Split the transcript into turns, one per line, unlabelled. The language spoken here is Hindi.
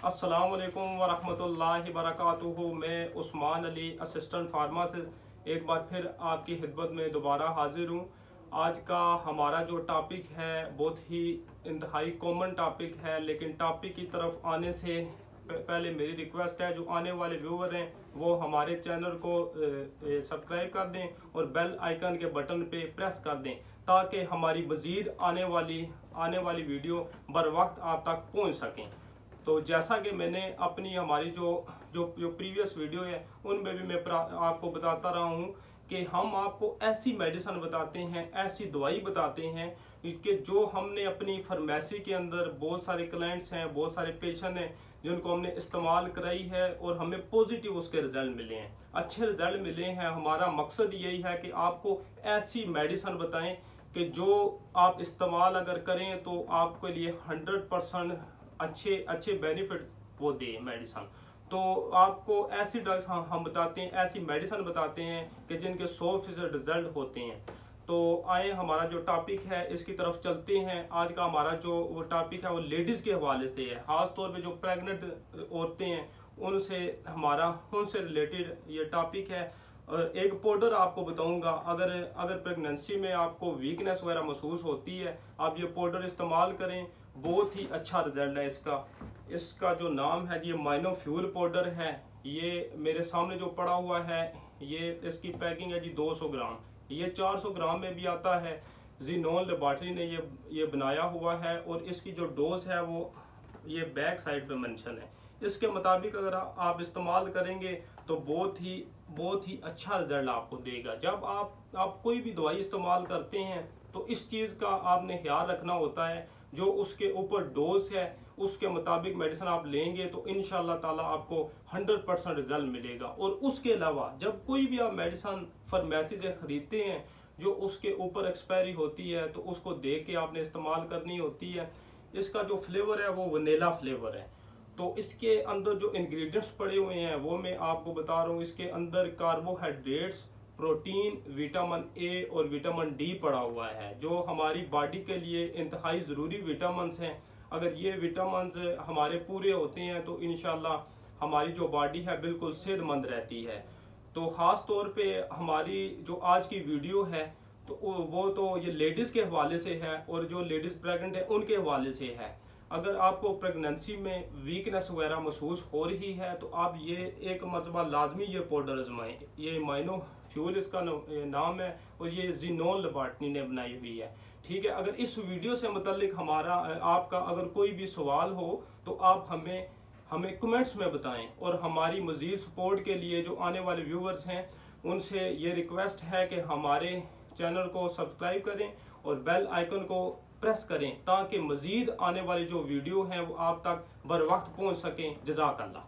अस्सलाम वालेकुम वरहमतुल्लाहि वबरकातुहू। मैं उस्मान अली असिस्टेंट फार्मासिस्ट एक बार फिर आपकी खिदमत में दोबारा हाजिर हूँ। आज का हमारा जो टॉपिक है बहुत ही इंतहाई कॉमन टॉपिक है, लेकिन टॉपिक की तरफ आने से पहले मेरी रिक्वेस्ट है जो आने वाले व्यूवर हैं वो हमारे चैनल को सब्सक्राइब कर दें और बेल आइकन के बटन पे प्रेस कर दें ताकि हमारी मज़ीद आने वाली वीडियो बर वक्त आप तक पहुँच सकें। तो जैसा कि मैंने अपनी हमारी जो प्रीवियस वीडियो है उनमें भी मैं आपको बताता रहा हूँ कि हम आपको ऐसी मेडिसिन बताते हैं, ऐसी दवाई बताते हैं कि जो हमने अपनी फार्मेसी के अंदर बहुत सारे क्लाइंट्स हैं, बहुत सारे पेशेंट हैं जिनको हमने इस्तेमाल कराई है और हमें पॉजिटिव उसके रिजल्ट मिले हैं, अच्छे रिजल्ट मिले हैं। हमारा मकसद यही है कि आपको ऐसी मेडिसिन बताएं कि जो आप इस्तेमाल अगर करें तो आपके लिए 100% अच्छे बेनिफिट वो दे मेडिसिन। तो आपको ऐसी ड्रग्स हम बताते हैं, ऐसी मेडिसिन बताते हैं कि जिनके 100% रिजल्ट होते हैं। तो आए हमारा जो टॉपिक है इसकी तरफ चलते हैं। आज का हमारा जो वो टॉपिक है वो लेडीज़ के हवाले से है, ख़ास तौर पे जो प्रेग्नेंट औरतें हैं उनसे रिलेटेड ये टॉपिक है। एक पाउडर आपको बताऊंगा, अगर प्रेगनेंसी में आपको वीकनेस वगैरह महसूस होती है आप ये पाउडर इस्तेमाल करें, बहुत ही अच्छा रिजल्ट है इसका जो नाम है ये माइनोफ्यूल पाउडर है। ये मेरे सामने जो पड़ा हुआ है ये इसकी पैकिंग है जी 200 ग्राम, ये 400 ग्राम में भी आता है। जीनोन लेबॉरेटरी ने ये बनाया हुआ है और इसकी जो डोज है वो ये बैक साइड पे मेंशन है। इसके मुताबिक अगर आप इस्तेमाल करेंगे तो बहुत ही अच्छा रिजल्ट आपको देगा। जब आप कोई भी दवाई इस्तेमाल करते हैं तो इस चीज़ का आपने ख्याल रखना होता है, जो उसके ऊपर डोज है उसके मुताबिक मेडिसिन आप लेंगे तो इंशाल्लाह ताला आपको 100% रिजल्ट मिलेगा। और उसके अलावा जब कोई भी आप मेडिसिन फार्मेसी से खरीदते हैं जो उसके ऊपर एक्सपायरी होती है तो उसको देख के आपने इस्तेमाल करनी होती है। इसका जो फ्लेवर है वो वनीला फ्लेवर है। तो इसके अंदर जो इंग्रेडिएंट्स पड़े हुए हैं वो मैं आपको बता रहा हूँ। इसके अंदर कार्बोहाइड्रेट्स, प्रोटीन, विटामिन ए और विटामिन डी पड़ा हुआ है जो हमारी बॉडी के लिए इंतहाई ज़रूरी विटामिन हैं। अगर ये विटामिन हमारे पूरे होते हैं तो इंशाल्लाह हमारी जो बॉडी है बिल्कुल सेहतमंद रहती है। तो ख़ास तौर पे हमारी जो आज की वीडियो है तो वो तो ये लेडीज़ के हवाले से है और जो लेडीज़ प्रेग्नेंट है उनके हवाले से है। अगर आपको प्रेगनेंसी में वीकनेस वगैरह महसूस हो रही है तो आप ये एक मरतबा लाजमी ये पाउडर आजमाएं। ये माइनोफ्यूल इसका नाम है और ये जीनोन लेबॉरेटरी ने बनाई हुई है। ठीक है, अगर इस वीडियो से मुतल्लिक आपका अगर कोई भी सवाल हो तो आप हमें कमेंट्स में बताएं। और हमारी मज़ीद सपोर्ट के लिए जो आने वाले व्यूवर्स हैं उनसे ये रिक्वेस्ट है कि हमारे चैनल को सब्सक्राइब करें और बेल आइकन को प्रेस करें ताकि मज़ीद आने वाली जो वीडियो हैं वो आप तक बर वक्त पहुँच सकें। जज़ाकल्लाह।